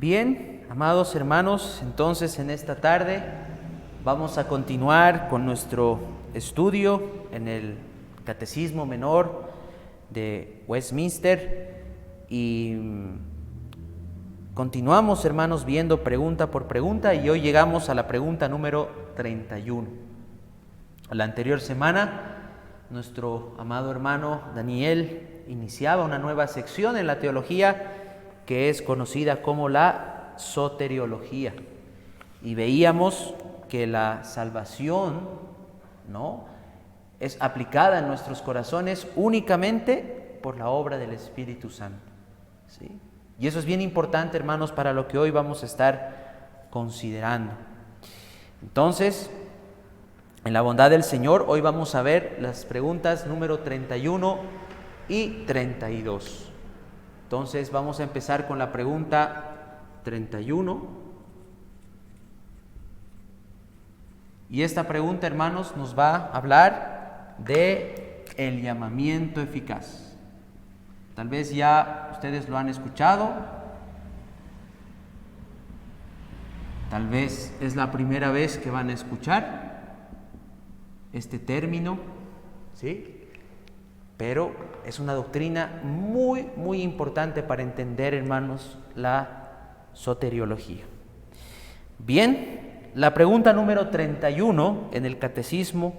Bien, amados hermanos, entonces en esta tarde vamos a continuar con nuestro estudio en el Catecismo Menor de Westminster y continuamos, hermanos, viendo pregunta por pregunta y hoy llegamos a la pregunta número 31. La anterior semana nuestro amado hermano Daniel iniciaba una nueva sección en la teología que es conocida como la soteriología. Y veíamos que la salvación, ¿no?, es aplicada en nuestros corazones únicamente por la obra del Espíritu Santo, ¿sí? Y eso es bien importante, hermanos, para lo que hoy vamos a estar considerando. Entonces, en la bondad del Señor, hoy vamos a ver las preguntas número 31 y 32. Entonces vamos a empezar con la pregunta 31. Y esta pregunta, hermanos, nos va a hablar de el llamamiento eficaz. Tal vez ya ustedes lo han escuchado. Tal vez es la primera vez que van a escuchar este término, ¿sí? Pero es una doctrina muy importante para entender, hermanos, la soteriología. Bien, la pregunta número 31 en el catecismo,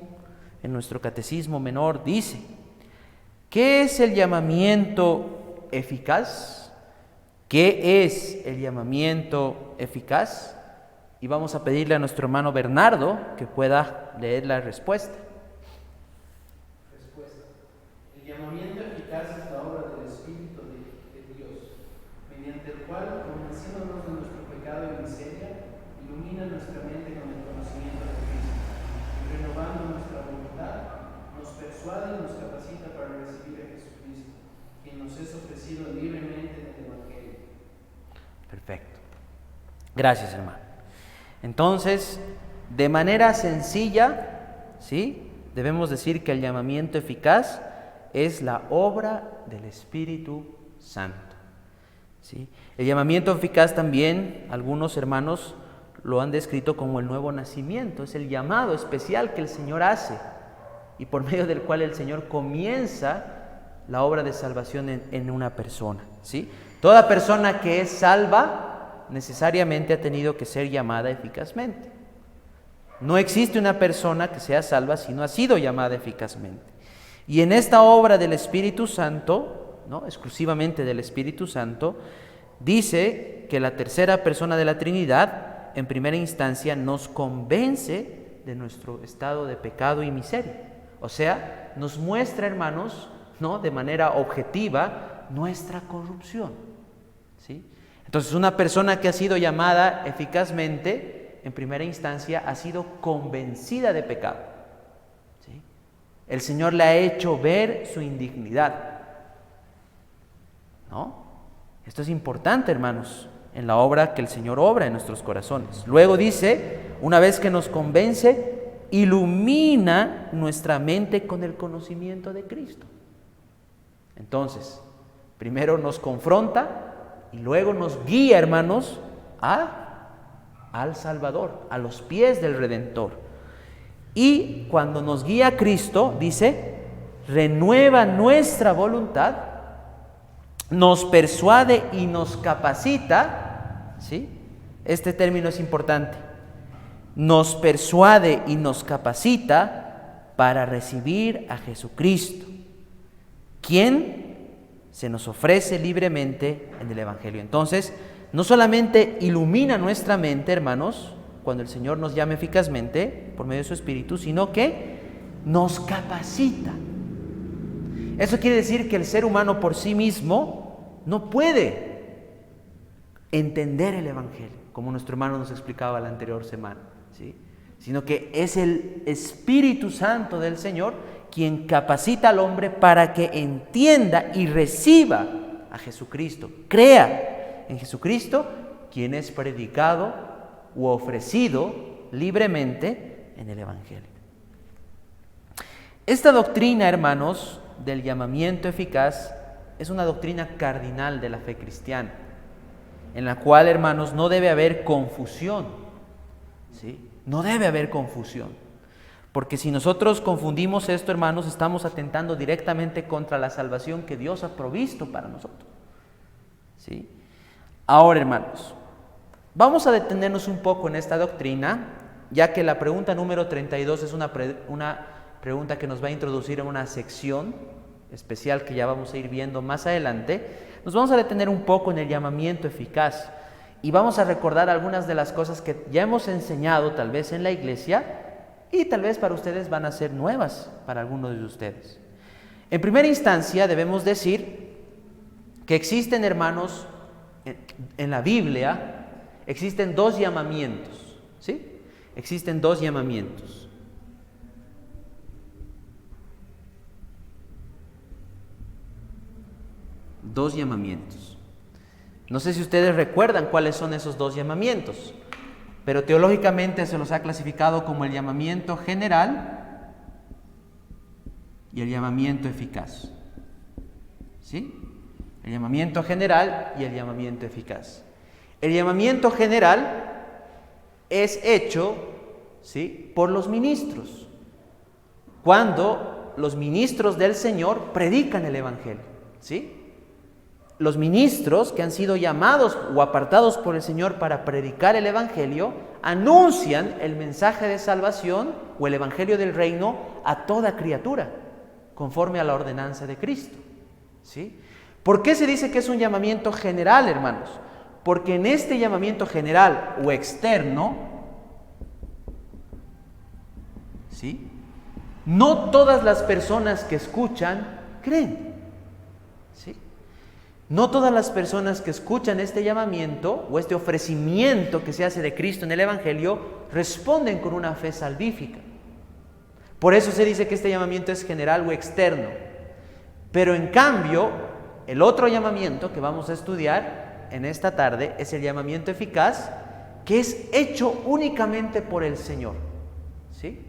en nuestro catecismo menor, dice: ¿qué es el llamamiento eficaz? ¿Qué es el llamamiento eficaz? Y vamos a pedirle a nuestro hermano Bernardo que pueda leer la respuesta. El llamamiento eficaz es la obra del Espíritu de Dios, mediante el cual, convenciéndonos de nuestro pecado y miseria, ilumina nuestra mente con el conocimiento de Cristo, y renovando nuestra voluntad, nos persuade y nos capacita para recibir a Jesucristo, quien nos es ofrecido libremente en el Evangelio. Perfecto. Gracias, hermano. Entonces, de manera sencilla, ¿sí?, debemos decir que el llamamiento eficaz es la obra del Espíritu Santo, ¿sí? El llamamiento eficaz también, algunos hermanos lo han descrito como el nuevo nacimiento. Es el llamado especial que el Señor hace y por medio del cual el Señor comienza la obra de salvación en una persona, ¿sí? Toda persona que es salva necesariamente ha tenido que ser llamada eficazmente. No existe una persona que sea salva si no ha sido llamada eficazmente. Y en esta obra del Espíritu Santo, ¿no?, exclusivamente del Espíritu Santo, dice que la tercera persona de la Trinidad, en primera instancia, nos convence de nuestro estado de pecado y miseria. O sea, nos muestra, hermanos, ¿no?, de manera objetiva, nuestra corrupción, ¿sí? Entonces, una persona que ha sido llamada eficazmente, en primera instancia, ha sido convencida de pecado, ¿sí? El Señor le ha hecho ver su indignidad, ¿no? Esto es importante, hermanos, en la obra que el Señor obra en nuestros corazones. Luego dice, una vez que nos convence, ilumina nuestra mente con el conocimiento de Cristo. Entonces, primero nos confronta y luego nos guía, hermanos, al Salvador, a los pies del Redentor. Y cuando nos guía a Cristo, dice, renueva nuestra voluntad, nos persuade y nos capacita, ¿sí? Este término es importante. Nos persuade y nos capacita para recibir a Jesucristo, quien se nos ofrece libremente en el Evangelio. Entonces, no solamente ilumina nuestra mente, hermanos, cuando el Señor nos llama eficazmente por medio de su Espíritu, sino que nos capacita. Eso quiere decir que el ser humano por sí mismo no puede entender el Evangelio, como nuestro hermano nos explicaba la anterior semana, ¿sí?, sino que es el Espíritu Santo del Señor quien capacita al hombre para que entienda y reciba a Jesucristo, crea en Jesucristo, quien es predicado u ofrecido libremente en el Evangelio. Esta doctrina, hermanos, del llamamiento eficaz es una doctrina cardinal de la fe cristiana. en la cual, hermanos, no debe haber confusión, ¿sí? No debe haber confusión, porque si nosotros confundimos esto, hermanos, estamos atentando directamente contra la salvación que Dios ha provisto para nosotros, ¿sí? Ahora, hermanos, vamos a detenernos un poco en esta doctrina, ya que la pregunta número 32 es una pregunta que nos va a introducir en una sección especial que ya vamos a ir viendo más adelante. Nos vamos a detener un poco en el llamamiento eficaz y vamos a recordar algunas de las cosas que ya hemos enseñado tal vez en la iglesia y tal vez para ustedes van a ser nuevas para algunos de ustedes. En primera instancia debemos decir que existen, hermanos, en la Biblia existen dos llamamientos, ¿sí? Existen dos llamamientos. Dos llamamientos. No sé si ustedes recuerdan cuáles son esos dos llamamientos, pero teológicamente se los ha clasificado como el llamamiento general y el llamamiento eficaz. ¿Sí? El llamamiento general y el llamamiento eficaz. El llamamiento general es hecho, ¿sí?, por los ministros, cuando los ministros del Señor predican el Evangelio, ¿sí? Los ministros que han sido llamados o apartados por el Señor para predicar el Evangelio, anuncian el mensaje de salvación o el Evangelio del reino a toda criatura, conforme a la ordenanza de Cristo, ¿sí? ¿Por qué se dice que es un llamamiento general, hermanos? Porque en este llamamiento general o externo, ¿sí?, no todas las personas que escuchan creen, ¿sí? No todas las personas que escuchan este llamamiento o este ofrecimiento que se hace de Cristo en el Evangelio responden con una fe salvífica. Por eso se dice que este llamamiento es general o externo. Pero en cambio, el otro llamamiento que vamos a estudiar en esta tarde es el llamamiento eficaz, que es hecho únicamente por el Señor, ¿sí?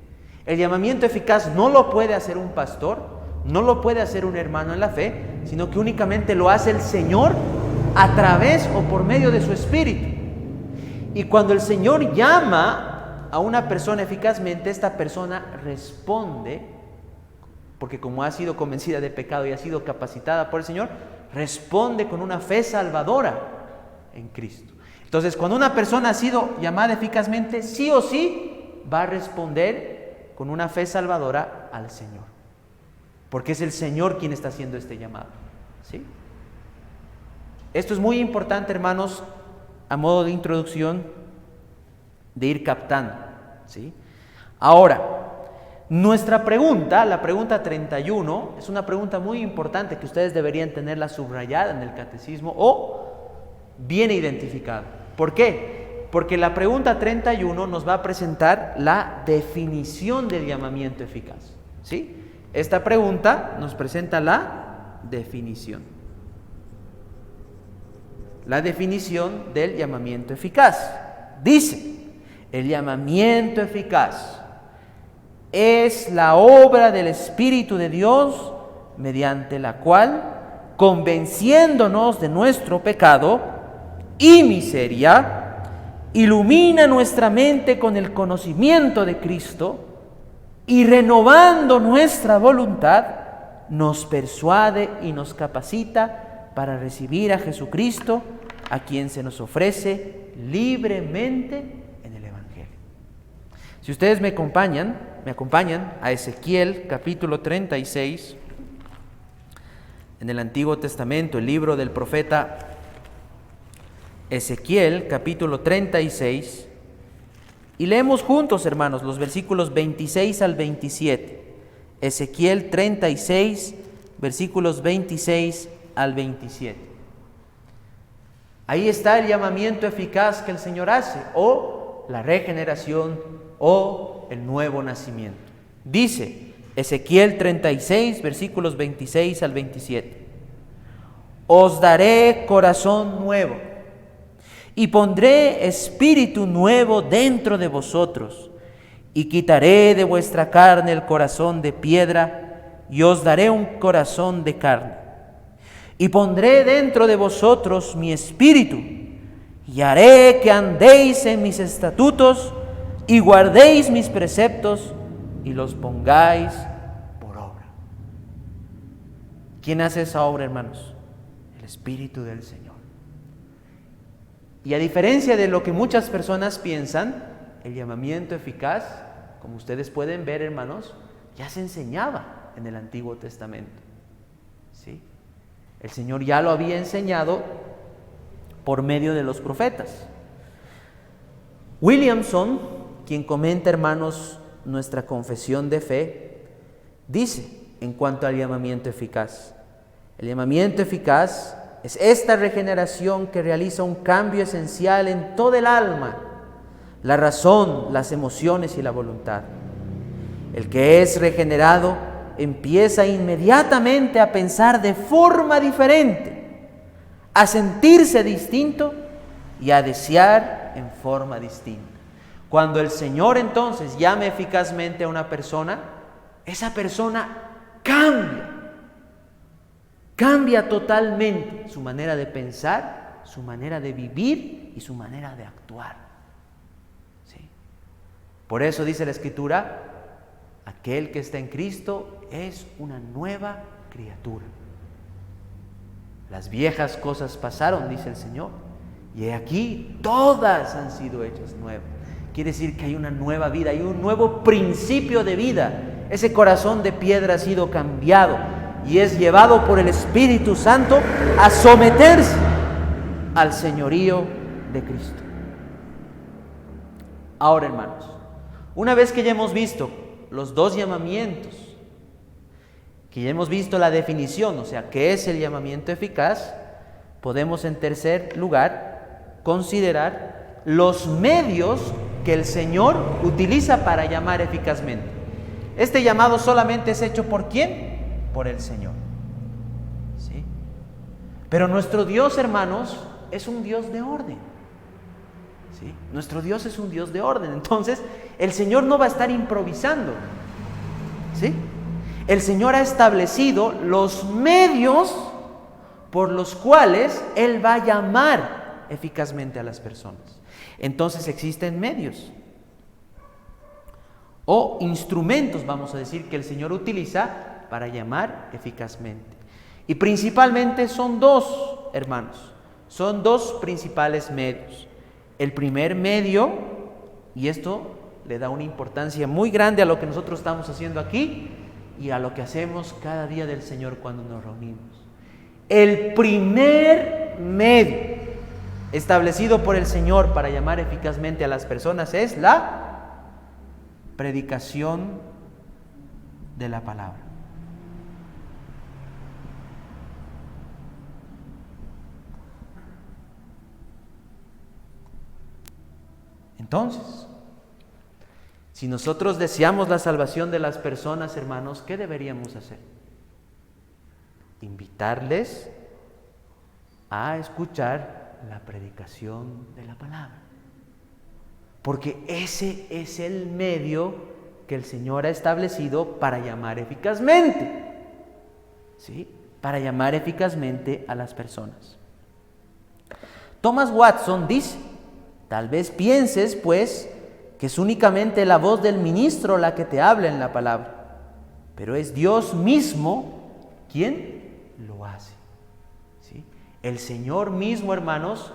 El llamamiento eficaz no lo puede hacer un pastor, no lo puede hacer un hermano en la fe, sino que únicamente lo hace el Señor a través o por medio de su Espíritu. Y cuando el Señor llama a una persona eficazmente, esta persona responde, porque como ha sido convencida de pecado y ha sido capacitada por el Señor, responde con una fe salvadora en Cristo. Entonces, cuando una persona ha sido llamada eficazmente, sí o sí va a responder con una fe salvadora al Señor, porque es el Señor quien está haciendo este llamado, ¿sí? Esto es muy importante, hermanos, a modo de introducción, de ir captando, ¿sí? Ahora, nuestra pregunta, la pregunta 31, es una pregunta muy importante que ustedes deberían tenerla subrayada en el catecismo o bien identificada. ¿Por qué? Porque la pregunta 31 nos va a presentar la definición del llamamiento eficaz, ¿sí? Esta pregunta nos presenta la definición. La definición del llamamiento eficaz. Dice, el llamamiento eficaz es la obra del Espíritu de Dios mediante la cual, convenciéndonos de nuestro pecado y miseria, ilumina nuestra mente con el conocimiento de Cristo y renovando nuestra voluntad, nos persuade y nos capacita para recibir a Jesucristo, a quien se nos ofrece libremente en el Evangelio. Si ustedes me acompañan a Ezequiel capítulo 36, en el Antiguo Testamento, el libro del profeta Ezequiel capítulo 36, y leemos juntos, hermanos, los versículos 26 al 27. Ezequiel 36, versículos 26 al 27. Ahí está el llamamiento eficaz que el Señor hace, o la regeneración, o el nuevo nacimiento. Dice Ezequiel 36, versículos 26 al 27. Os daré corazón nuevo, y pondré espíritu nuevo dentro de vosotros, y quitaré de vuestra carne el corazón de piedra, y os daré un corazón de carne. Y pondré dentro de vosotros mi espíritu, y haré que andéis en mis estatutos y guardéis mis preceptos y los pongáis por obra. ¿Quién hace esa obra, hermanos? El Espíritu del Señor. Y a diferencia de lo que muchas personas piensan, el llamamiento eficaz, como ustedes pueden ver, hermanos, ya se enseñaba en el Antiguo Testamento. ¿Sí? El Señor ya lo había enseñado por medio de los profetas. Williamson, quien comenta, hermanos, nuestra confesión de fe, dice en cuanto al llamamiento eficaz: el llamamiento eficaz es esta regeneración que realiza un cambio esencial en todo el alma, la razón, las emociones y la voluntad. El que es regenerado empieza inmediatamente a pensar de forma diferente, a sentirse distinto y a desear en forma distinta. Cuando el Señor entonces llame eficazmente a una persona, esa persona cambia totalmente su manera de pensar, su manera de vivir y su manera de actuar. ¿Sí? Por eso dice la Escritura: aquel que está en Cristo es una nueva criatura. Las viejas cosas pasaron, dice el Señor, y he aquí todas han sido hechas nuevas. Quiere decir que hay una nueva vida, hay un nuevo principio de vida. Ese corazón de piedra ha sido cambiado y es llevado por el Espíritu Santo a someterse al señorío de Cristo. Ahora, hermanos, una vez que ya hemos visto los dos llamamientos, que ya hemos visto la definición, o sea, qué es el llamamiento eficaz, podemos en tercer lugar considerar los medios que el Señor utiliza para llamar eficazmente. Este llamado solamente es hecho ¿por quién? Por el Señor. ¿Sí? Pero nuestro Dios, hermanos, es un Dios de orden. ¿Sí? Nuestro Dios es un Dios de orden. Entonces, el Señor no va a estar improvisando. ¿Sí? El Señor ha establecido los medios por los cuales Él va a llamar eficazmente a las personas. Entonces existen medios o instrumentos, vamos a decir, que el Señor utiliza para llamar eficazmente. Y principalmente son dos, hermanos, son dos principales medios. El primer medio, y esto le da una importancia muy grande a lo que nosotros estamos haciendo aquí y a lo que hacemos cada día del Señor cuando nos reunimos. El primer medio establecido por el Señor para llamar eficazmente a las personas es la predicación de la palabra. Entonces, si nosotros deseamos la salvación de las personas, hermanos, ¿qué deberíamos hacer? Invitarles a escuchar la predicación de la palabra, porque ese es el medio que el Señor ha establecido para llamar eficazmente, ¿sí? Para llamar eficazmente a las personas. Thomas Watson dice: tal vez pienses, pues, que es únicamente la voz del ministro la que te habla en la palabra, pero es Dios mismo quien lo hace. ¿Sí? El Señor mismo, hermanos,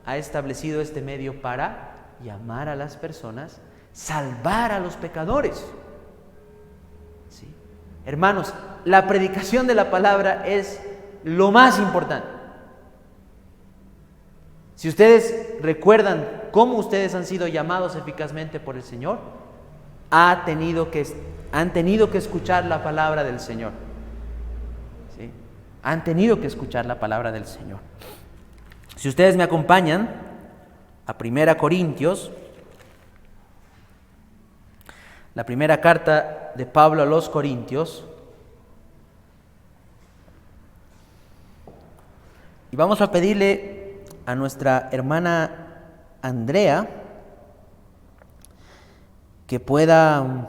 ha establecido este medio para llamar a las personas, salvar a los pecadores. ¿Sí? Hermanos, la predicación de la palabra es lo más importante. Si ustedes recuerdan cómo ustedes han sido llamados eficazmente por el Señor, han tenido que escuchar la palabra del Señor. ¿Sí? Han tenido que escuchar la palabra del Señor. Si ustedes me acompañan a 1 Corintios, la primera carta de Pablo a los Corintios, y vamos a pedirle a nuestra hermana Andrea que pueda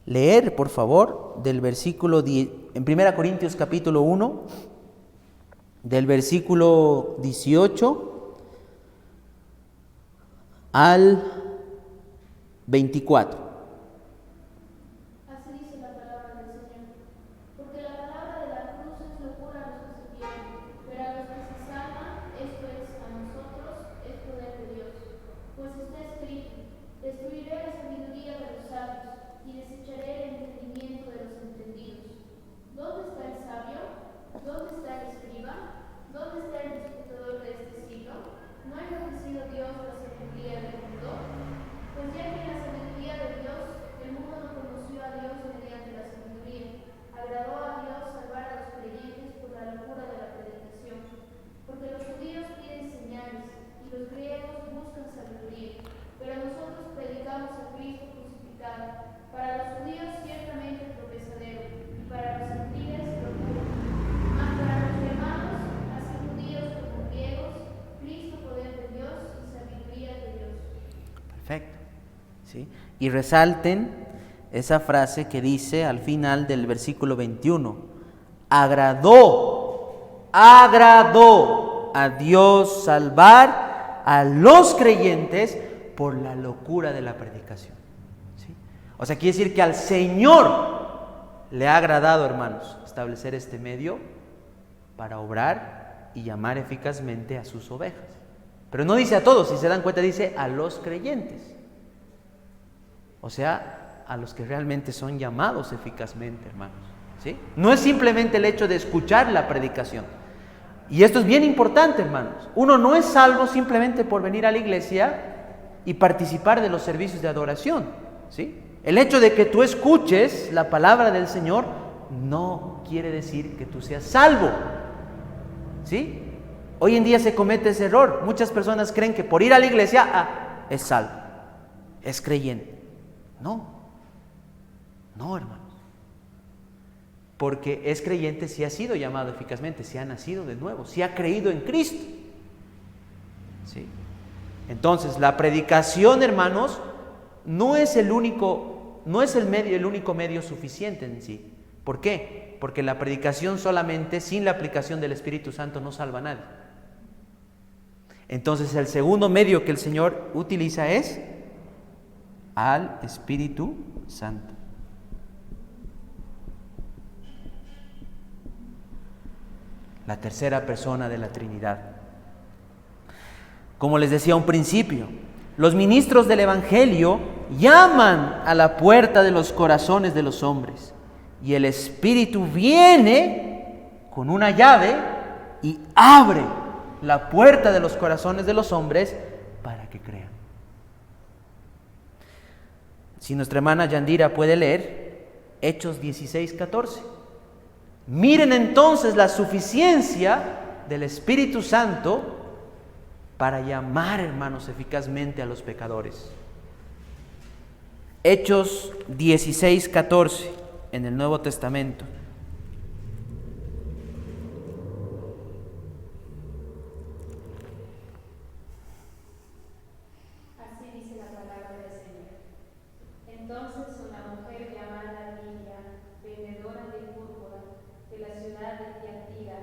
leer, por favor, del versículo 10, en 1 Corintios capítulo 1, del versículo 18 al 24. Así dice la palabra del Señor. Porque la palabra de la cruz es locura a los que se pierden, pero a los que se salvan, esto es, a nosotros, es poder de Dios. Pues está escrito: destruiré la sabiduría de los sabios y desecharé el entendimiento de los entendidos. ¿Dónde está el sabio? ¿Dónde está el escriba? ¿Dónde está el disputador de este siglo? ¿No ha enriquecido Dios la sabiduría del mundo? Pues ya que la sabiduría de Dios, el mundo no conoció a Dios mediante la sabiduría. Agradó a Dios salvar a los creyentes por la locura de la predicación. Porque los judíos piden señales y los griegos buscan sabiduría. Pero nosotros predicamos a Cristo crucificado. Para los judíos ciertamente tropezadero y para los gentiles locura. Mas para los hermanos, así judíos como griegos, Cristo poder de Dios y sabiduría de Dios. Perfecto. ¿Sí? Y resalten esa frase que dice al final del versículo 21, agradó a Dios salvar a los creyentes por la locura de la predicación. ¿Sí? O sea, quiere decir que al Señor le ha agradado, hermanos, establecer este medio para obrar y llamar eficazmente a sus ovejas. Pero no dice a todos, si se dan cuenta, dice a los creyentes. O sea, a los que realmente son llamados eficazmente, hermanos. ¿Sí? No es simplemente el hecho de escuchar la predicación. Y esto es bien importante, hermanos. Uno no es salvo simplemente por venir a la iglesia y participar de los servicios de adoración. ¿Sí? El hecho de que tú escuches la palabra del Señor no quiere decir que tú seas salvo. ¿Sí? Hoy en día se comete ese error. Muchas personas creen que por ir a la iglesia, es salvo, es creyente. No, hermanos. Porque es creyente si ha sido llamado eficazmente, si ha nacido de nuevo, si ha creído en Cristo. ¿Sí? Entonces, la predicación, hermanos, no es el único medio suficiente en sí. ¿Por qué? Porque la predicación solamente, sin la aplicación del Espíritu Santo, no salva a nadie. Entonces, el segundo medio que el Señor utiliza es al Espíritu Santo. La tercera persona de la Trinidad. Como les decía a un principio, los ministros del Evangelio llaman a la puerta de los corazones de los hombres y el Espíritu viene con una llave y abre la puerta de los corazones de los hombres para que crean. Si nuestra hermana Yandira puede leer Hechos 16:14. Miren entonces la suficiencia del Espíritu Santo para llamar, hermanos, eficazmente a los pecadores. Hechos 16:14 en el Nuevo Testamento. Así dice la palabra del Señor. Entonces una mujer llamada Lidia, vendedora de púrpura, de la ciudad de Tiatira,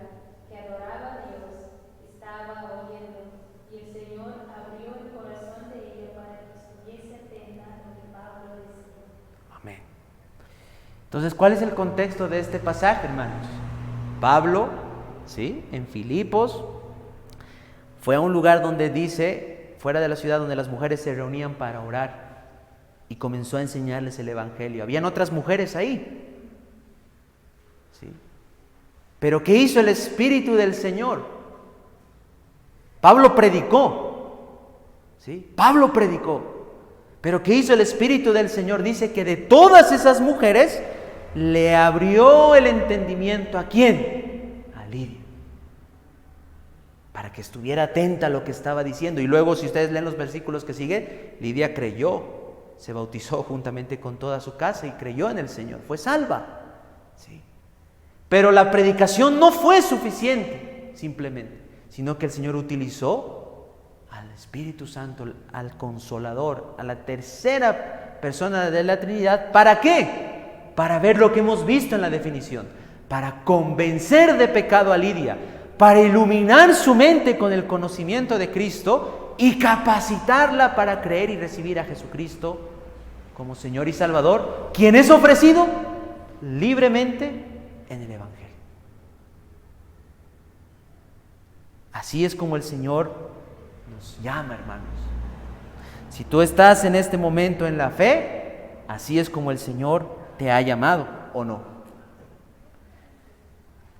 que adoraba a Dios, estaba oyendo, y el Señor abrió el corazón de ella para que estuviese atenta a lo que Pablo decía. Amén. Entonces, ¿cuál es el contexto de este pasaje, hermanos? Pablo, ¿sí?, en Filipos, fue a un lugar donde dice, fuera de la ciudad, donde las mujeres se reunían para orar, y comenzó a enseñarles el Evangelio. Habían otras mujeres ahí, ¿sí? Pero ¿qué hizo el Espíritu del Señor? Pablo predicó, ¿sí? Pablo predicó. Pero ¿qué hizo el Espíritu del Señor? Dice que de todas esas mujeres le abrió el entendimiento. ¿A quién? A Lidia. Para que estuviera atenta a lo que estaba diciendo. Y luego, si ustedes leen los versículos que siguen, Lidia creyó, se bautizó juntamente con toda su casa y creyó en el Señor. Fue salva. ¿Sí? Pero la predicación no fue suficiente, simplemente, sino que el Señor utilizó al Espíritu Santo, al Consolador, a la tercera persona de la Trinidad. ¿Para qué? Para ver lo que hemos visto en la definición, para convencer de pecado a Lidia, para iluminar su mente con el conocimiento de Cristo y capacitarla para creer y recibir a Jesucristo como Señor y Salvador, quien es ofrecido libremente en el Evangelio. Así es como el Señor nos llama, hermanos. Si tú estás en este momento en la fe, así es como el Señor te ha llamado, ¿o no?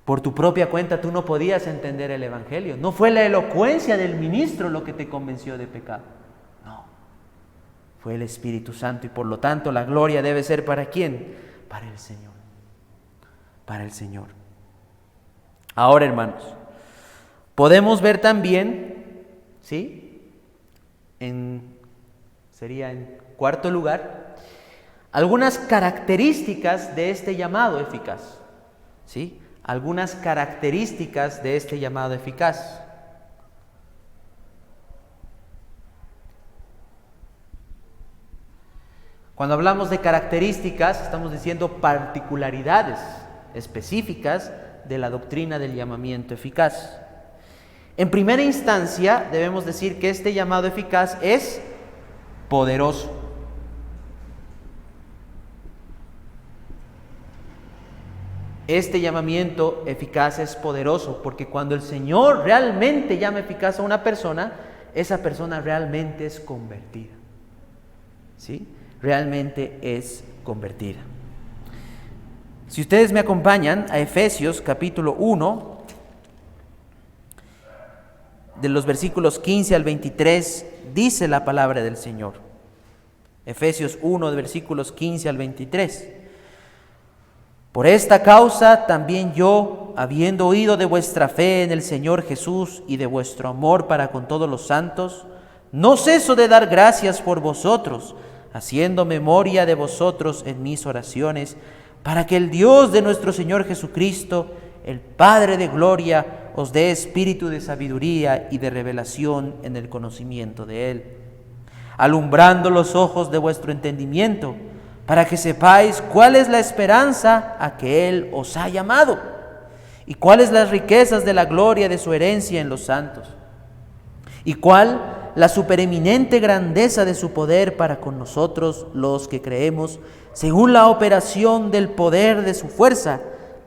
Por tu propia cuenta tú no podías entender el Evangelio. No fue la elocuencia del ministro lo que te convenció de pecado. No. Fue el Espíritu Santo y por lo tanto la gloria debe ser ¿para quién? Para el Señor. Para el Señor. Ahora, hermanos, podemos ver también, ¿sí? Sería en cuarto lugar, algunas características de este llamado eficaz, ¿sí? Algunas características de este llamado eficaz. Cuando hablamos de características, estamos diciendo particularidades específicas de la doctrina del llamamiento eficaz. En primera instancia, debemos decir que este llamado eficaz es poderoso. Este llamamiento eficaz es poderoso porque cuando el Señor realmente llama eficaz a una persona, esa persona realmente es convertida. ¿Sí? Realmente es convertida. Si ustedes me acompañan a Efesios capítulo 1, de los versículos 15 al 23, dice la palabra del Señor. Efesios 1, de versículos 15 al 23. Por esta causa también yo, habiendo oído de vuestra fe en el Señor Jesús y de vuestro amor para con todos los santos, no ceso de dar gracias por vosotros, haciendo memoria de vosotros en mis oraciones, para que el Dios de nuestro Señor Jesucristo, el Padre de gloria, os dé espíritu de sabiduría y de revelación en el conocimiento de Él, alumbrando los ojos de vuestro entendimiento, para que sepáis cuál es la esperanza a que Él os ha llamado, y cuáles las riquezas de la gloria de su herencia en los santos, y cuál la supereminente grandeza de su poder para con nosotros los que creemos, según la operación del poder de su fuerza,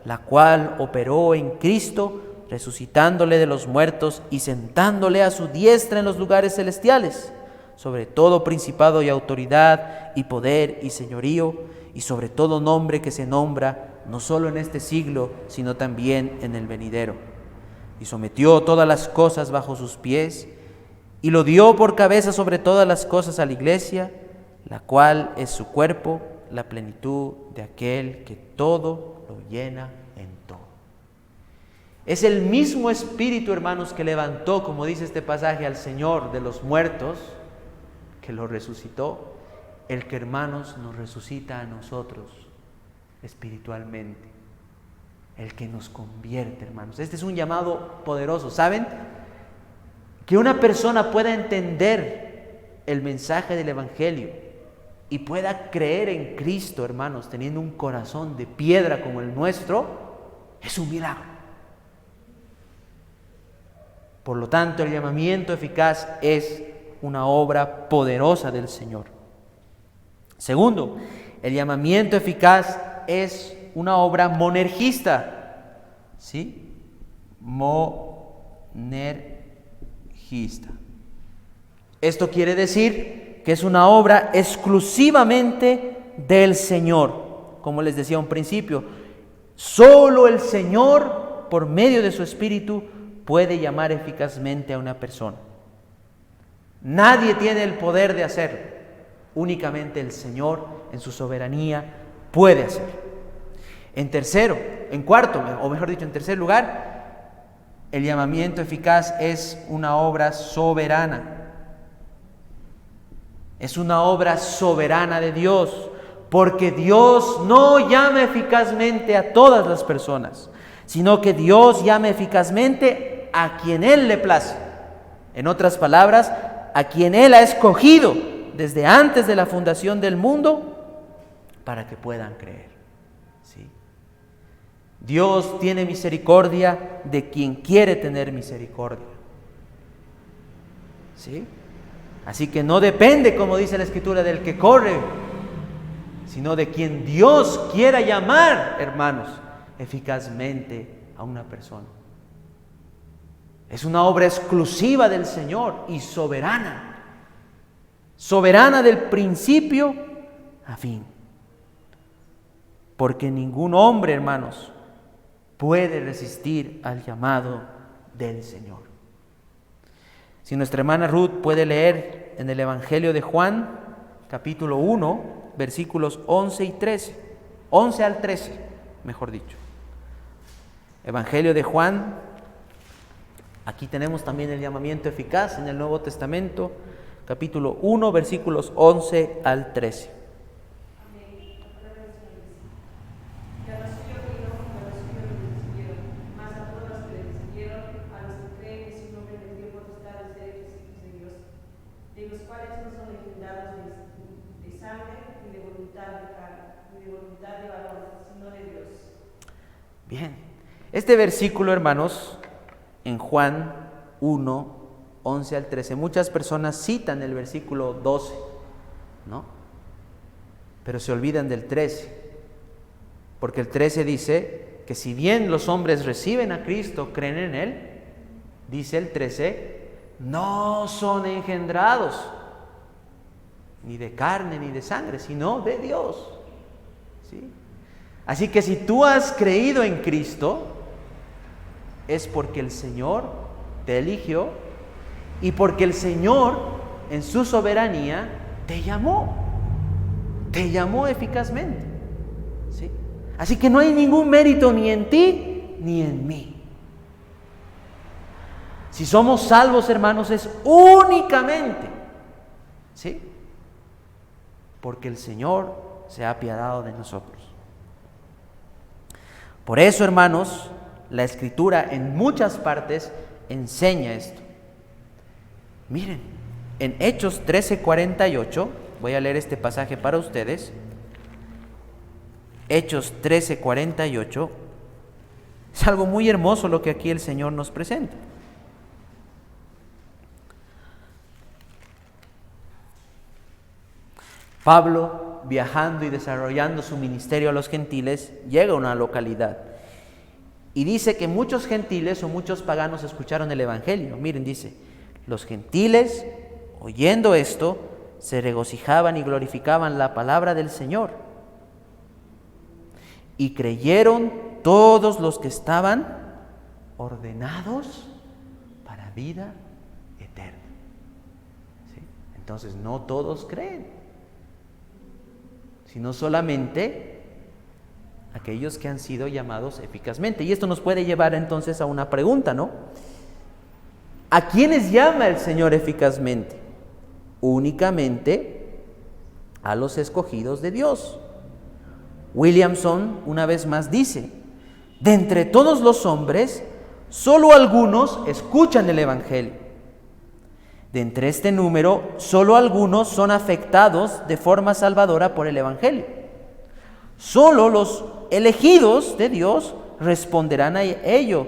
la cual operó en Cristo, resucitándole de los muertos y sentándole a su diestra en los lugares celestiales, sobre todo principado y autoridad y poder y señorío, y sobre todo nombre que se nombra, no solo en este siglo, sino también en el venidero. Y sometió todas las cosas bajo sus pies, y lo dio por cabeza sobre todas las cosas a la iglesia, la cual es su cuerpo, la plenitud de aquel que todo lo llena en todo. Es el mismo Espíritu, hermanos, que levantó, como dice este pasaje, al Señor de los muertos, que lo resucitó, el que, hermanos, nos resucita a nosotros espiritualmente, el que nos convierte, hermanos. Este es un llamado poderoso, ¿saben? Que una persona pueda entender el mensaje del Evangelio y pueda creer en Cristo, hermanos, teniendo un corazón de piedra como el nuestro, es un milagro. Por lo tanto, el llamamiento eficaz es una obra poderosa del Señor. Segundo, el llamamiento eficaz es una obra monergista. ¿Sí? Monergista. Esto quiere decir que es una obra exclusivamente del Señor. Como les decía a un principio, solo el Señor, por medio de su Espíritu, puede llamar eficazmente a una persona. Nadie tiene el poder de hacerlo. Únicamente el Señor, en su soberanía, puede hacerlo. En tercer lugar, el llamamiento eficaz es una obra soberana. Es una obra soberana de Dios, porque Dios no llama eficazmente a todas las personas, sino que Dios llama eficazmente a quien Él le place. En otras palabras, a quien Él ha escogido desde antes de la fundación del mundo para que puedan creer. ¿Sí? Dios tiene misericordia de quien quiere tener misericordia. ¿Sí? Así que no depende, como dice la Escritura, del que corre, sino de quien Dios quiera llamar, hermanos, eficazmente a una persona. Es una obra exclusiva del Señor y soberana. Soberana del principio a fin. Porque ningún hombre, hermanos, puede resistir al llamado del Señor. Si nuestra hermana Ruth puede leer en el Evangelio de Juan, capítulo 1, versículos 11 y 13. 11 al 13, mejor dicho. Evangelio de Juan, aquí tenemos también el llamamiento eficaz en el Nuevo Testamento, capítulo 1, versículos 11 al 13. Bien, este versículo, hermanos, en Juan 1, 11 al 13, muchas personas citan el versículo 12, ¿no? Pero se olvidan del 13, porque el 13 dice que si bien los hombres reciben a Cristo, creen en Él, dice el 13, no son engendrados ni de carne ni de sangre, sino de Dios, ¿sí? Así que si tú has creído en Cristo, es porque el Señor te eligió y porque el Señor en su soberanía te llamó eficazmente, ¿sí? Así que no hay ningún mérito ni en ti ni en mí. Si somos salvos, hermanos, es únicamente, ¿sí?, porque el Señor se ha apiadado de nosotros. Por eso, hermanos, la Escritura en muchas partes enseña esto. Miren, en Hechos 13:48, voy a leer este pasaje para ustedes. Hechos 13:48, es algo muy hermoso lo que aquí el Señor nos presenta. Pablo, viajando y desarrollando su ministerio a los gentiles, llega a una localidad y dice que muchos gentiles o muchos paganos escucharon el Evangelio. Miren, dice, los gentiles, oyendo esto, se regocijaban y glorificaban la palabra del Señor. Y creyeron todos los que estaban ordenados para vida eterna. ¿Sí? Entonces, no todos creen, sino solamente aquellos que han sido llamados eficazmente. Y esto nos puede llevar entonces a una pregunta, ¿no? ¿A quiénes llama el Señor eficazmente? Únicamente a los escogidos de Dios. Williamson una vez más dice, de entre todos los hombres, solo algunos escuchan el Evangelio. De entre este número, solo algunos son afectados de forma salvadora por el Evangelio. Solo los elegidos de Dios responderán a ello,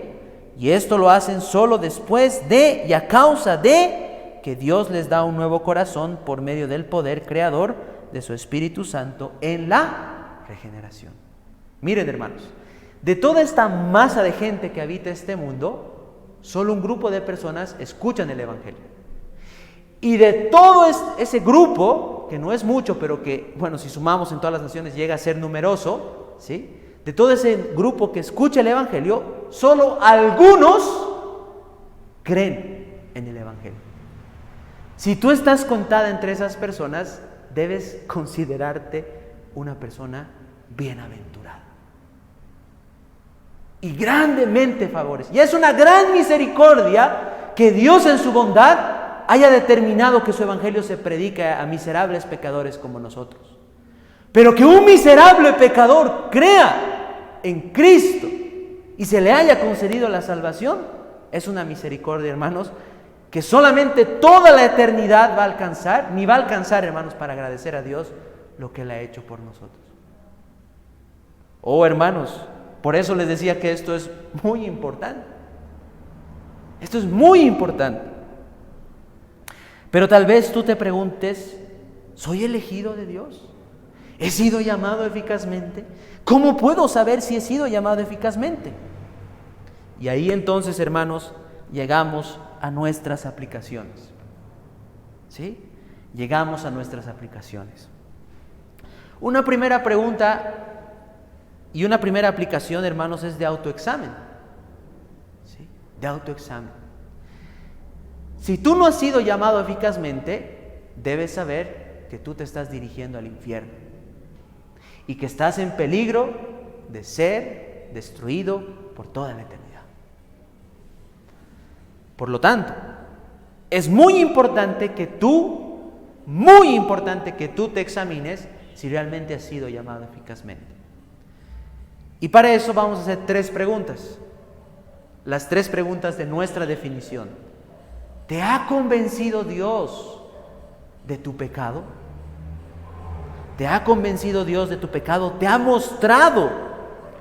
y esto lo hacen solo después de y a causa de que Dios les da un nuevo corazón por medio del poder creador de su Espíritu Santo en la regeneración. Miren, hermanos, de toda esta masa de gente que habita este mundo, solo un grupo de personas escuchan el Evangelio. Y de todo ese grupo, que no es mucho, pero que, bueno, si sumamos en todas las naciones llega a ser numeroso, ¿sí?, de todo ese grupo que escucha el Evangelio, solo algunos creen en el Evangelio. Si tú estás contada entre esas personas, debes considerarte una persona bienaventurada y grandemente favorecida. Y es una gran misericordia que Dios en su bondad haya determinado que su evangelio se predique a miserables pecadores como nosotros. Pero que un miserable pecador crea en Cristo y se le haya concedido la salvación, es una misericordia, hermanos, que solamente toda la eternidad va a alcanzar, ni va a alcanzar, hermanos, para agradecer a Dios lo que Él ha hecho por nosotros. Oh, hermanos, por eso les decía que esto es muy importante. Esto es muy importante. Pero tal vez tú te preguntes, ¿soy elegido de Dios? ¿He sido llamado eficazmente? ¿Cómo puedo saber si he sido llamado eficazmente? Y ahí entonces, hermanos, llegamos a nuestras aplicaciones. ¿Sí? Llegamos a nuestras aplicaciones. Una primera pregunta y una primera aplicación, hermanos, es de autoexamen. ¿Sí? De autoexamen. Si tú no has sido llamado eficazmente, debes saber que tú te estás dirigiendo al infierno y que estás en peligro de ser destruido por toda la eternidad. Por lo tanto, es muy importante que tú te examines si realmente has sido llamado eficazmente. Y para eso vamos a hacer 3 preguntas. Las 3 preguntas de nuestra definición. ¿Te ha convencido Dios de tu pecado? ¿Te ha convencido Dios de tu pecado? ¿Te ha mostrado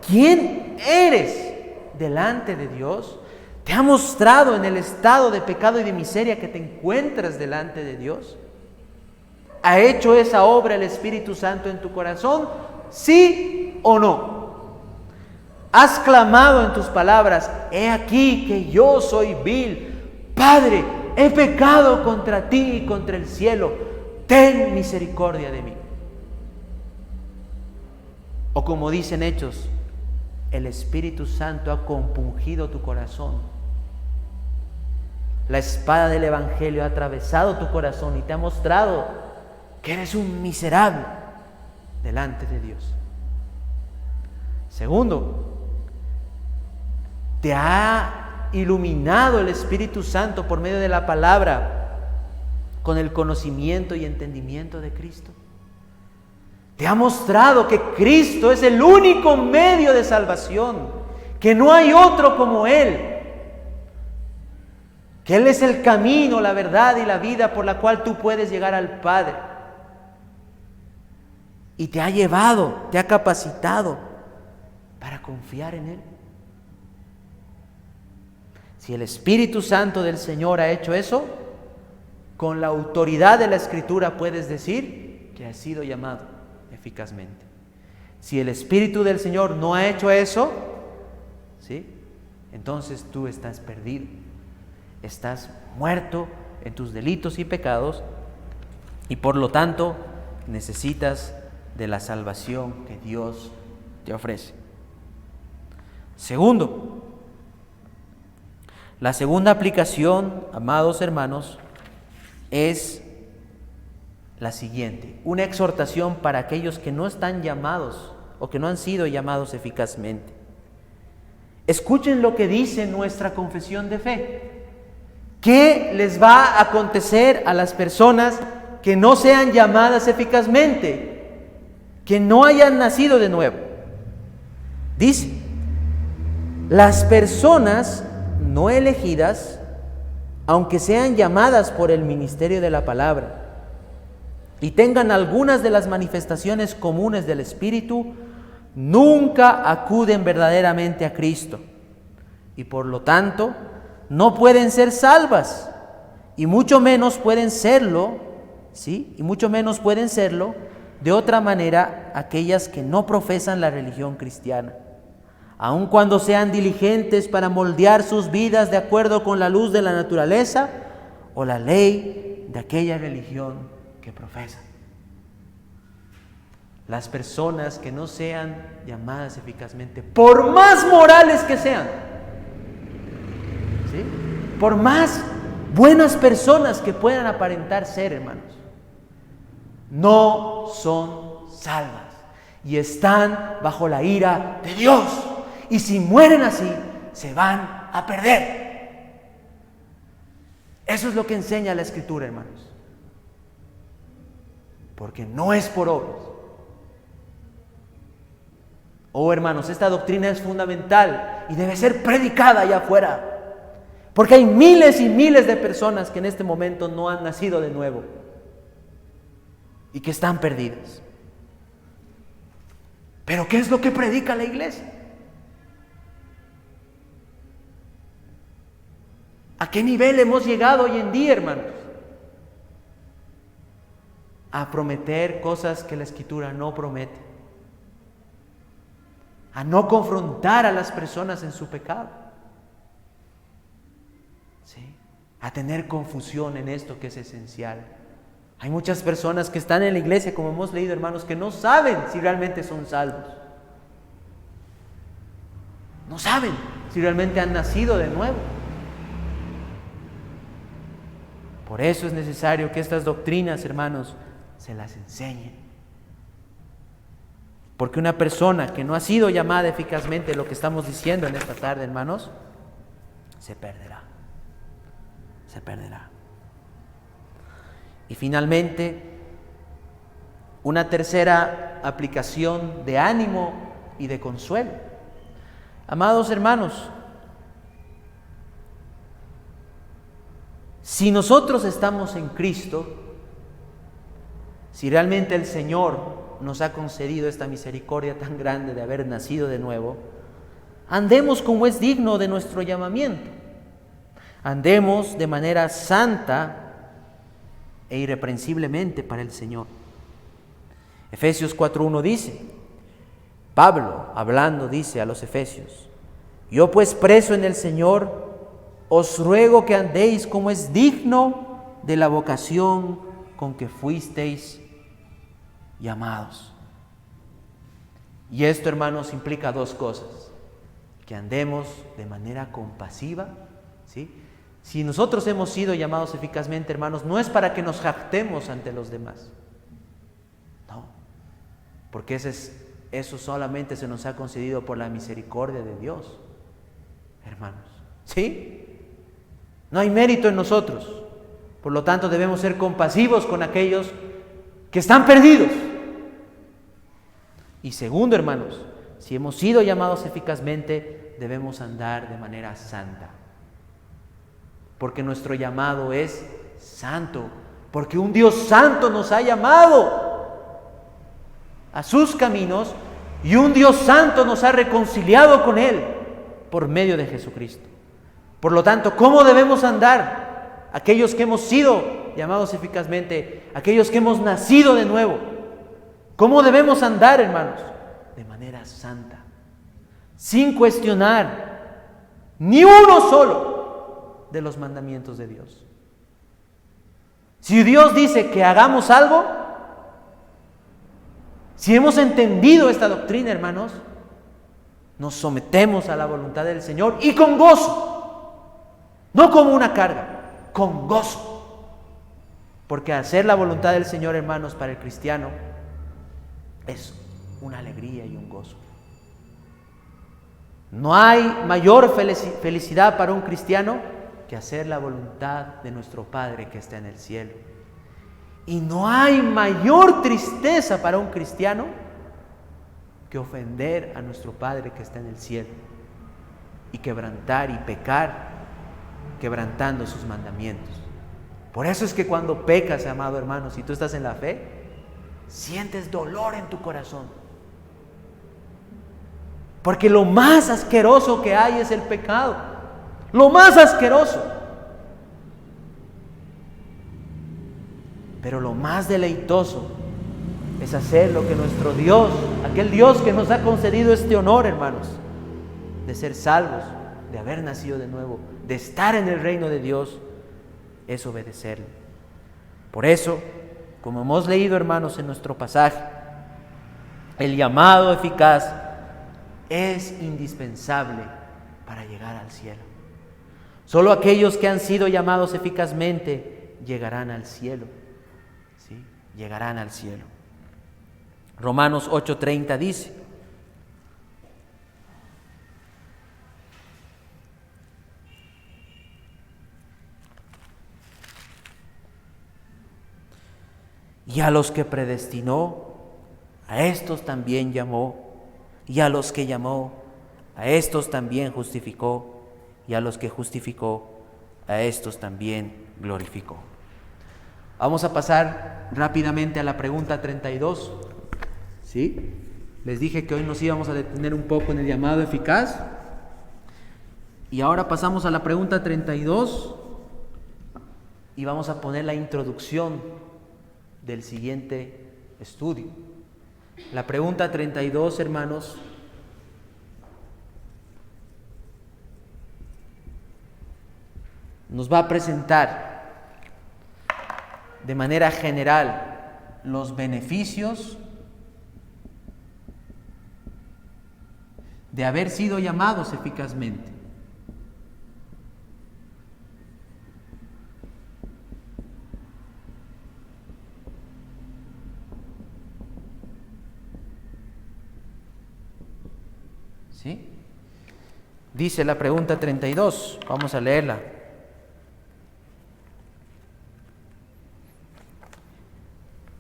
quién eres delante de Dios? ¿Te ha mostrado en el estado de pecado y de miseria que te encuentras delante de Dios? ¿Ha hecho esa obra el Espíritu Santo en tu corazón? ¿Sí o no? ¿Has clamado en tus palabras, he aquí que yo soy vil? Padre, he pecado contra ti y contra el cielo. Ten misericordia de mí. O como dicen Hechos, el Espíritu Santo ha compungido tu corazón. La espada del Evangelio ha atravesado tu corazón y te ha mostrado que eres un miserable delante de Dios. Segundo, te ha iluminado el Espíritu Santo por medio de la palabra con el conocimiento y entendimiento de Cristo. Te ha mostrado que Cristo es el único medio de salvación, que no hay otro como Él, que Él es el camino, la verdad y la vida por la cual tú puedes llegar al Padre. Y te ha llevado, te ha capacitado para confiar en Él. Si el Espíritu Santo del Señor ha hecho eso, con la autoridad de la Escritura puedes decir que has sido llamado eficazmente. Si el Espíritu del Señor no ha hecho eso, ¿sí?, entonces tú estás perdido. Estás muerto en tus delitos y pecados y por lo tanto necesitas de la salvación que Dios te ofrece. Segundo, la segunda aplicación, amados hermanos, es la siguiente: una exhortación para aquellos que no están llamados o que no han sido llamados eficazmente. Escuchen lo que dice nuestra confesión de fe. ¿Qué les va a acontecer a las personas que no sean llamadas eficazmente, que no hayan nacido de nuevo? Dice: las personas no elegidas, aunque sean llamadas por el ministerio de la palabra y tengan algunas de las manifestaciones comunes del Espíritu, nunca acuden verdaderamente a Cristo y por lo tanto no pueden ser salvas y mucho menos pueden serlo, ¿sí? Y mucho menos pueden serlo de otra manera aquellas que no profesan la religión cristiana, aun cuando sean diligentes para moldear sus vidas de acuerdo con la luz de la naturaleza o la ley de aquella religión que profesan. Las personas que no sean llamadas eficazmente, por más morales que sean, ¿sí?, por más buenas personas que puedan aparentar ser, hermanos, no son salvas y están bajo la ira de Dios. Y si mueren así, se van a perder. Eso es lo que enseña la Escritura, hermanos. Porque no es por obras. Oh, hermanos, esta doctrina es fundamental y debe ser predicada allá afuera. Porque hay miles y miles de personas que en este momento no han nacido de nuevo y que están perdidas. Pero ¿qué es lo que predica la iglesia? ¿A qué nivel hemos llegado hoy en día, hermanos? a prometer cosas que la Escritura no promete, a no confrontar a las personas en su pecado, ¿sí? A tener confusión en esto que es esencial. Hay muchas personas que están en la iglesia, como hemos leído, hermanos, que no saben si realmente son salvos. No saben si realmente han nacido de nuevo. Por eso es necesario que estas doctrinas, hermanos, se las enseñen. Porque una persona que no ha sido llamada eficazmente, lo que estamos diciendo en esta tarde, hermanos, se perderá. Se perderá. Y finalmente, una tercera aplicación de ánimo y de consuelo. Amados hermanos, si nosotros estamos en Cristo, si realmente el Señor nos ha concedido esta misericordia tan grande de haber nacido de nuevo, andemos como es digno de nuestro llamamiento. Andemos de manera santa e irreprensiblemente para el Señor. Efesios 4:1 dice, Pablo hablando dice a los efesios: yo pues preso en el Señor, os ruego que andéis como es digno de la vocación con que fuisteis llamados. Y esto, hermanos, implica dos cosas: que andemos de manera compasiva, ¿sí? Si nosotros hemos sido llamados eficazmente, hermanos, no es para que nos jactemos ante los demás, no, porque eso solamente se nos ha concedido por la misericordia de Dios, hermanos, ¿sí? No hay mérito en nosotros, por lo tanto debemos ser compasivos con aquellos que están perdidos. Y segundo, hermanos, si hemos sido llamados eficazmente, debemos andar de manera santa, porque nuestro llamado es santo, porque un Dios santo nos ha llamado a sus caminos y un Dios santo nos ha reconciliado con Él por medio de Jesucristo. Por lo tanto, ¿cómo debemos andar aquellos que hemos sido llamados eficazmente, aquellos que hemos nacido de nuevo? ¿Cómo debemos andar, hermanos? De manera santa, sin cuestionar ni uno solo de los mandamientos de Dios. Si Dios dice que hagamos algo, si hemos entendido esta doctrina, hermanos, nos sometemos a la voluntad del Señor y con gozo, no como una carga, con gozo. Porque hacer la voluntad del Señor, hermanos, para el cristiano es una alegría y un gozo. No hay mayor felicidad para un cristiano que hacer la voluntad de nuestro Padre que está en el cielo. Y no hay mayor tristeza para un cristiano que ofender a nuestro Padre que está en el cielo y quebrantar y pecar quebrantando sus mandamientos. Por eso es que cuando pecas, amado hermano, si tú estás en la fe, sientes dolor en tu corazón. Porque lo más asqueroso que hay es el pecado. Lo más asqueroso. Pero lo más deleitoso es hacer lo que nuestro Dios, aquel Dios que nos ha concedido este honor, hermanos, de ser salvos, de haber nacido de nuevo, de estar en el reino de Dios, es obedecerle. Por eso, como hemos leído, hermanos, en nuestro pasaje, el llamado eficaz es indispensable para llegar al cielo. Solo aquellos que han sido llamados eficazmente llegarán al cielo, ¿sí? Llegarán al cielo. Romanos 8:30 dice: y a los que predestinó, a estos también llamó, y a los que llamó, a estos también justificó, y a los que justificó, a estos también glorificó. Vamos a pasar rápidamente a la pregunta 32. ¿Sí? Les dije que hoy nos íbamos a detener un poco en el llamado eficaz. Y ahora pasamos a la pregunta 32 y vamos a poner la introducción del siguiente estudio. La pregunta 32, hermanos, nos va a presentar de manera general los beneficios de haber sido llamados eficazmente. ¿Sí? Dice la pregunta 32, vamos a leerla.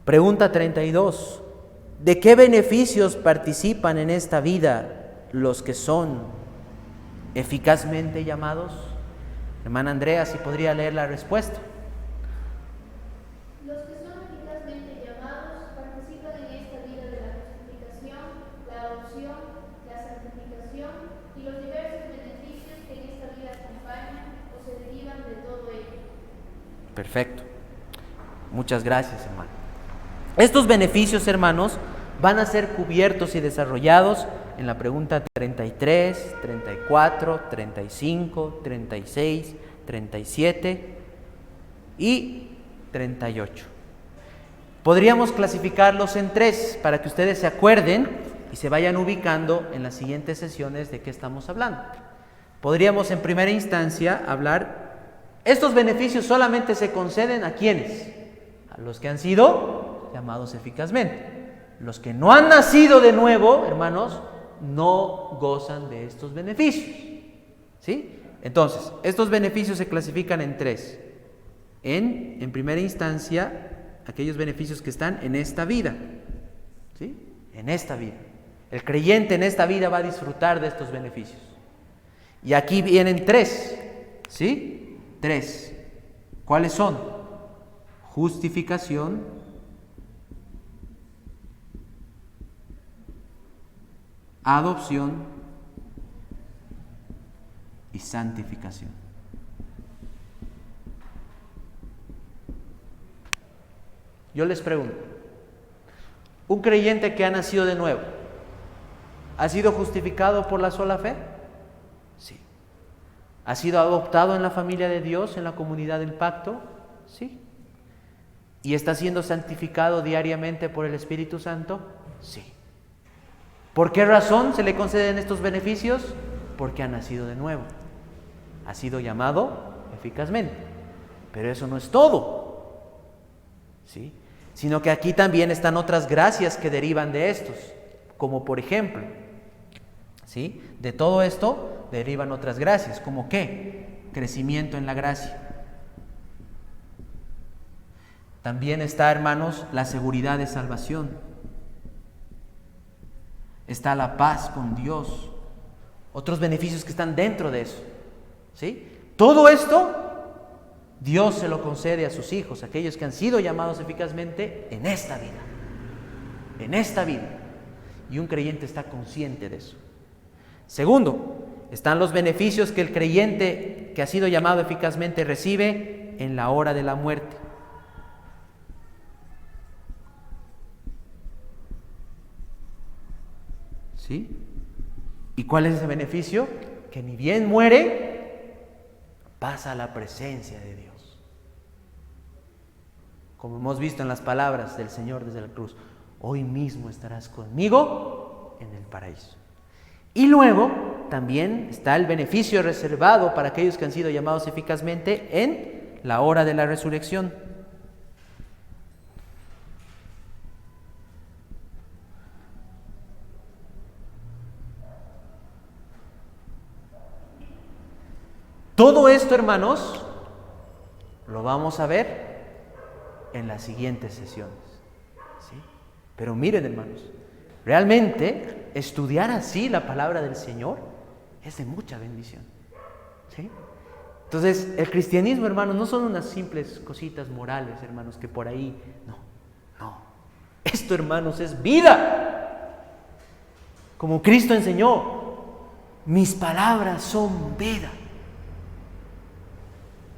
Pregunta 32. ¿De qué beneficios participan en esta vida los que son eficazmente llamados? Hermana Andrea, si podría leer la respuesta. Los que son eficazmente llamados participan en esta vida de la justificación, la adopción, la santificación y los diversos beneficios que en esta vida acompañan o se derivan de todo ello. Perfecto. Muchas gracias, hermano. Estos beneficios, hermanos, van a ser cubiertos y desarrollados en la pregunta 33, 34, 35, 36, 37 y 38. Podríamos clasificarlos en tres para que ustedes se acuerden y se vayan ubicando en las siguientes sesiones de qué estamos hablando. Podríamos en primera instancia hablar, estos beneficios solamente se conceden ¿a quiénes? A los que han sido llamados eficazmente. Los que no han nacido de nuevo, hermanos, no gozan de estos beneficios. ¿Sí? Entonces, estos beneficios se clasifican en tres. En primera instancia, aquellos beneficios que están en esta vida. ¿Sí? En esta vida. El creyente en esta vida va a disfrutar de estos beneficios. Y aquí vienen tres. ¿Sí? Tres. ¿Cuáles son? Justificación, adopción y santificación. Yo les pregunto, ¿un creyente que ha nacido de nuevo ha sido justificado por la sola fe? Sí. ¿Ha sido adoptado en la familia de Dios, en la comunidad del pacto? Sí. ¿Y está siendo santificado diariamente por el Espíritu Santo? Sí. ¿Por qué razón se le conceden estos beneficios? Porque ha nacido de nuevo. Ha sido llamado eficazmente. Pero eso no es todo. ¿Sí? Sino que aquí también están otras gracias que derivan de estos. Como por ejemplo, ¿sí? De todo esto derivan otras gracias. ¿Como qué? Crecimiento en la gracia. También está, hermanos, la seguridad de salvación. Está la paz con Dios, otros beneficios que están dentro de eso. ¿Sí? Todo esto Dios se lo concede a sus hijos, aquellos que han sido llamados eficazmente en esta vida. En esta vida. Y un creyente está consciente de eso. Segundo, están los beneficios que el creyente que ha sido llamado eficazmente recibe en la hora de la muerte. ¿Sí? ¿Y cuál es ese beneficio? Que ni bien muere, pasa a la presencia de Dios. Como hemos visto en las palabras del Señor desde la cruz, hoy mismo estarás conmigo en el paraíso. Y luego también está el beneficio reservado para aquellos que han sido llamados eficazmente en la hora de la resurrección. Todo esto, hermanos, lo vamos a ver en las siguientes sesiones. ¿Sí? Pero miren, hermanos, realmente estudiar así la palabra del Señor es de mucha bendición. ¿Sí? Entonces, el cristianismo, hermanos, no son unas simples cositas morales, hermanos, que por ahí, no. Esto, hermanos, es vida. Como Cristo enseñó, mis palabras son vida.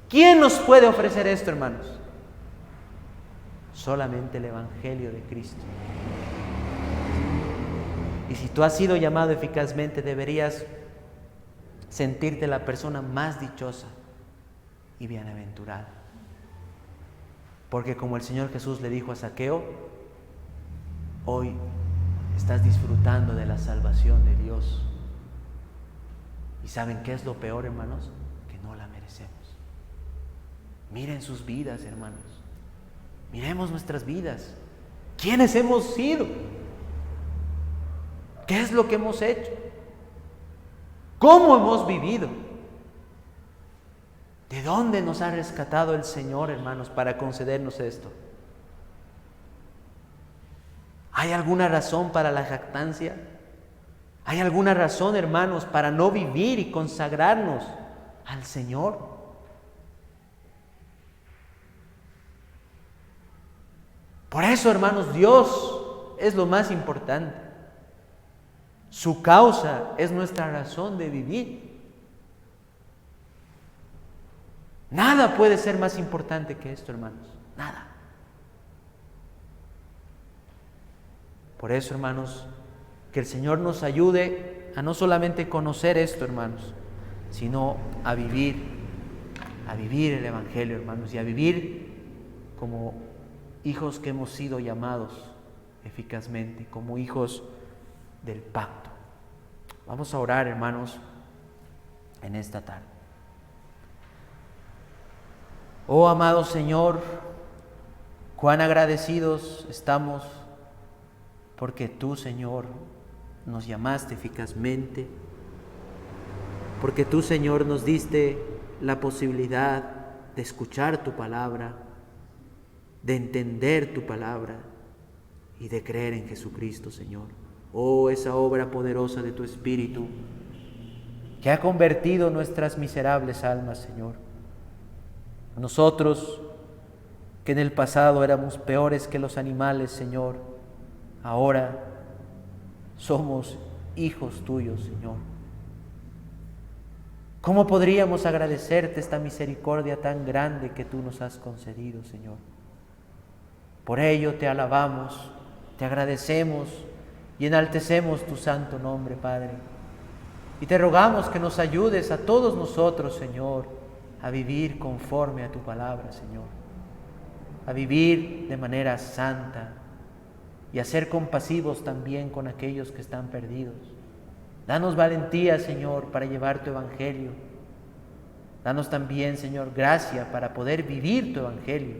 ¿Quién nos puede ofrecer esto, hermanos? solamente el Evangelio de Cristo. Y si tú has sido llamado eficazmente, deberías sentirte la persona más dichosa y bienaventurada. Porque como el Señor Jesús le dijo a Zaqueo, hoy estás disfrutando de la salvación de Dios. ¿Y saben qué es lo peor, hermanos? Que no la merecemos. Miren sus vidas, hermanos. Miremos nuestras vidas. ¿Quiénes hemos sido? ¿Qué es lo que hemos hecho? ¿Cómo hemos vivido? ¿De dónde nos ha rescatado el Señor, hermanos, para concedernos esto? ¿Hay alguna razón para la jactancia? ¿Hay alguna razón, hermanos, para no vivir y consagrarnos al Señor? Por eso, hermanos, Dios es lo más importante. Su causa es nuestra razón de vivir. Nada puede ser más importante que esto, hermanos. Nada. Por eso, hermanos, que el Señor nos ayude a no solamente conocer esto, hermanos, sino a vivir el Evangelio, hermanos, y a vivir como hijos que hemos sido llamados eficazmente, como hijos del pacto. Vamos a orar, hermanos, en esta tarde. Oh amado Señor, cuán agradecidos estamos porque tú, Señor, nos llamaste eficazmente, porque tú, Señor, nos diste la posibilidad de escuchar tu palabra, de entender tu palabra y de creer en Jesucristo, Señor. Oh, esa obra poderosa de tu Espíritu que ha convertido nuestras miserables almas, Señor. Nosotros, que en el pasado éramos peores que los animales, Señor, ahora somos hijos tuyos, Señor. ¿Cómo podríamos agradecerte esta misericordia tan grande que tú nos has concedido, Señor? Por ello te alabamos, te agradecemos y enaltecemos tu santo nombre, Padre. Y te rogamos que nos ayudes a todos nosotros, Señor, a vivir conforme a tu palabra, Señor. A vivir de manera santa y a ser compasivos también con aquellos que están perdidos. Danos valentía, Señor, para llevar tu evangelio. Danos también, Señor, gracia para poder vivir tu evangelio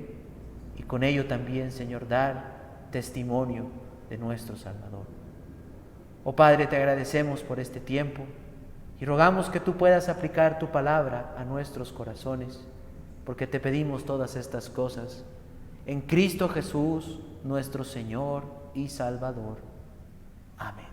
y con ello también, Señor, dar testimonio de nuestro Salvador. Oh Padre, te agradecemos por este tiempo y rogamos que tú puedas aplicar tu palabra a nuestros corazones, porque te pedimos todas estas cosas en Cristo Jesús, nuestro Señor y Salvador. Amén.